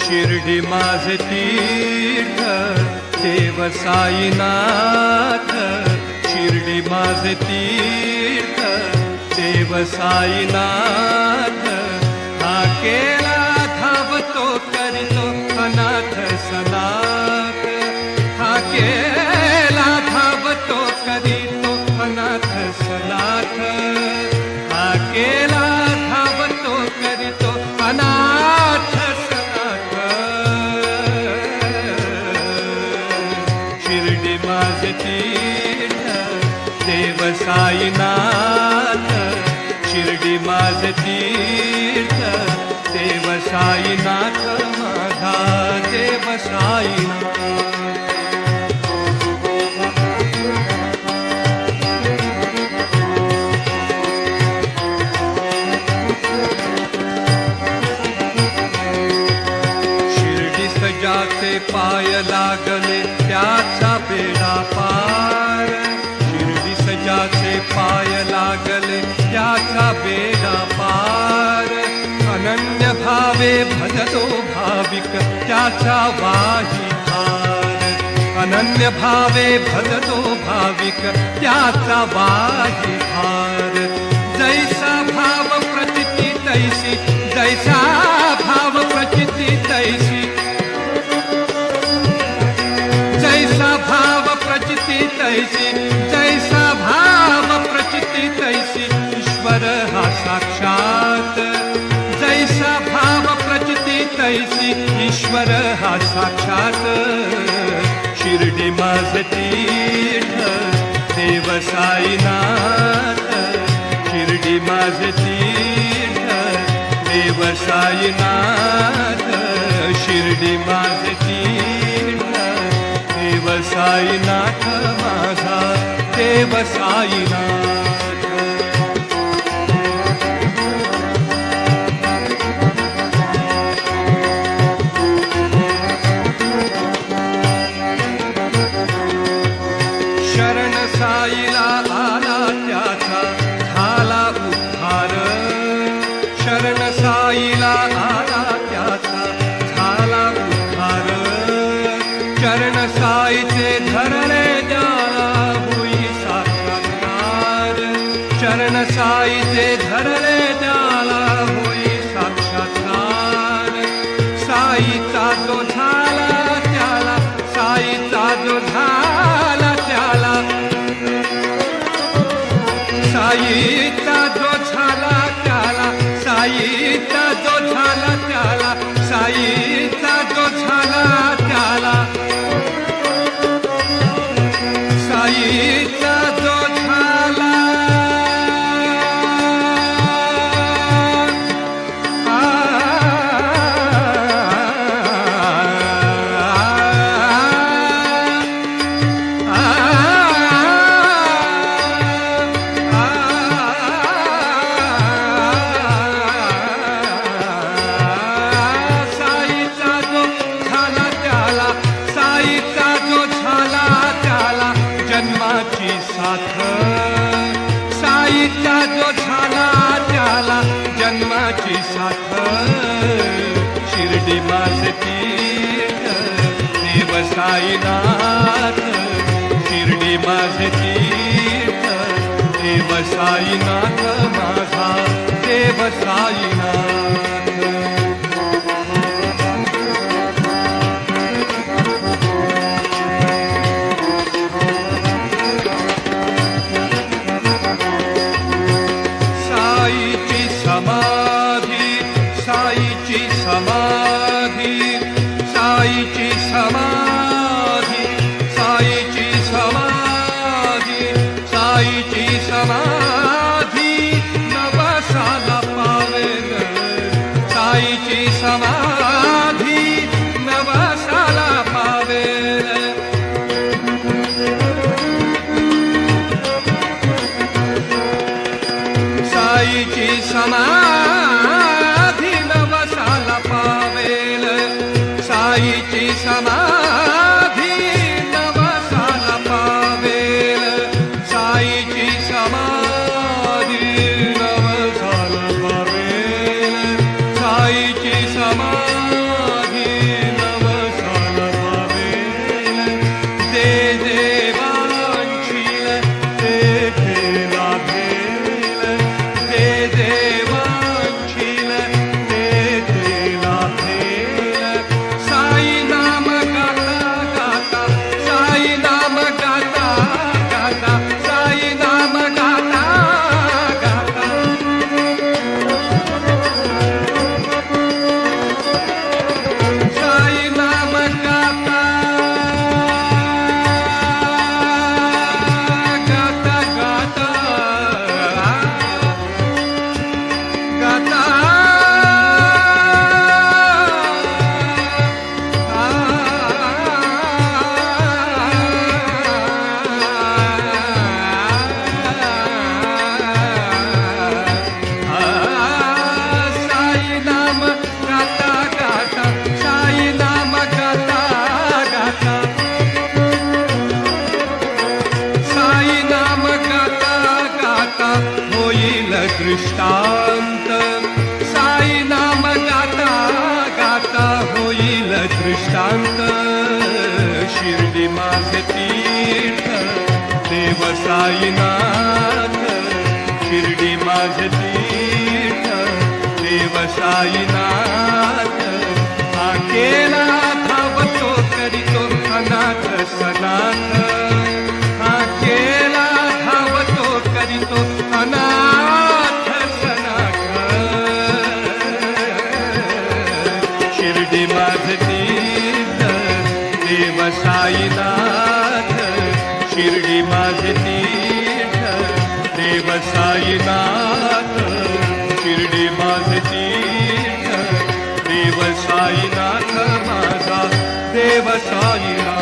शिर्डी माझे तीर्थ देव साईनाथ, शिर्डी माझे तीर्थ देव साईनाथ, हा केला धावतो करीतो अनाथ सनाथ, हा केला धावतो करीतो अनाथ सनाथ, हा केला धावतो करीतो अनाथ सनाथ, शिर्डी माझे तीर्थ देव साईनाथ, शिर्डी माझे तीर्थ देव साईनाथ, माझा देव साईनाथ. ज्याचे पाय लागले त्याचा बेडा पार, शिर्डी सजाचे पाय लागले त्याचा बेडा पार, अनन्य भावे भजतो भाविक त्याचा वाही भार, अनन्य भावे भजतो भाविक त्याचा वाही भार, जैसा भाव प्रचिती तैसी, जैसा भाव प्रचिती तैसी, जैसा भाव प्रचिती तैसी, जैसा भाव प्रचिती तैसी, ईश्वर हा साक्षात, जैसा भाव प्रचिती तैसी, ईश्वर हा साक्षात, शिर्डी माझे तीर्थ देव साईनाथ, शिर्डी माझे तीर्थ देव साईनाथ, शिर्डी माझे तीर्थ देव साईनाथ, माझा देव साईनाथ. शरण साईला आला त्याचा झाला उद्धार, शरण साईला आला त्याचा झाला उद्धार, चरण साईचे धरले ज्याला होई साक्षात्कार, चरण साईचे धरले ज्याला होई साक्षात्कार, साईचा जो झाला त्याला, साईचा जो झाला त्याला, साईचा जो झाला त्याला, साईचा जो झाला त्याला, साईचा जो झाला त्याला, साईचा जो झाला, जन्माची साथ, साईचा जो झाला त्याला जन्माची साथ, शिर्डी माझे तीर्थ देव साईनाथ, शिर्डी माझे तीर्थ देव साईनाथ, माझा देव साईनाथ. साईची समाधी, साईची समाधी, साईची समाधी, साईची समाधी नवसाला पावेल, साईची समाधी नवसाला पावेल, साईची समाधी नवसाला पावेल, साईची समाधी नवसाला पावेल, साईची समाधी नवसाला पावेल, साईची समाधी माझे तीर्थ देव साईनाथ शिर्डी माझे तीर्थ देव साईनाथ हा केला धावतो करीतो अनाथ सनाथ हा केला धावतो करीतो अनाथ सनाथ शिर्डी माझे तीर्थ देव साईनाथ शिर्डी माझे तीर्थ देव साईनाथ शिर्डी माझे तीर्थ देव साईनाथ माझा देव साईनाथ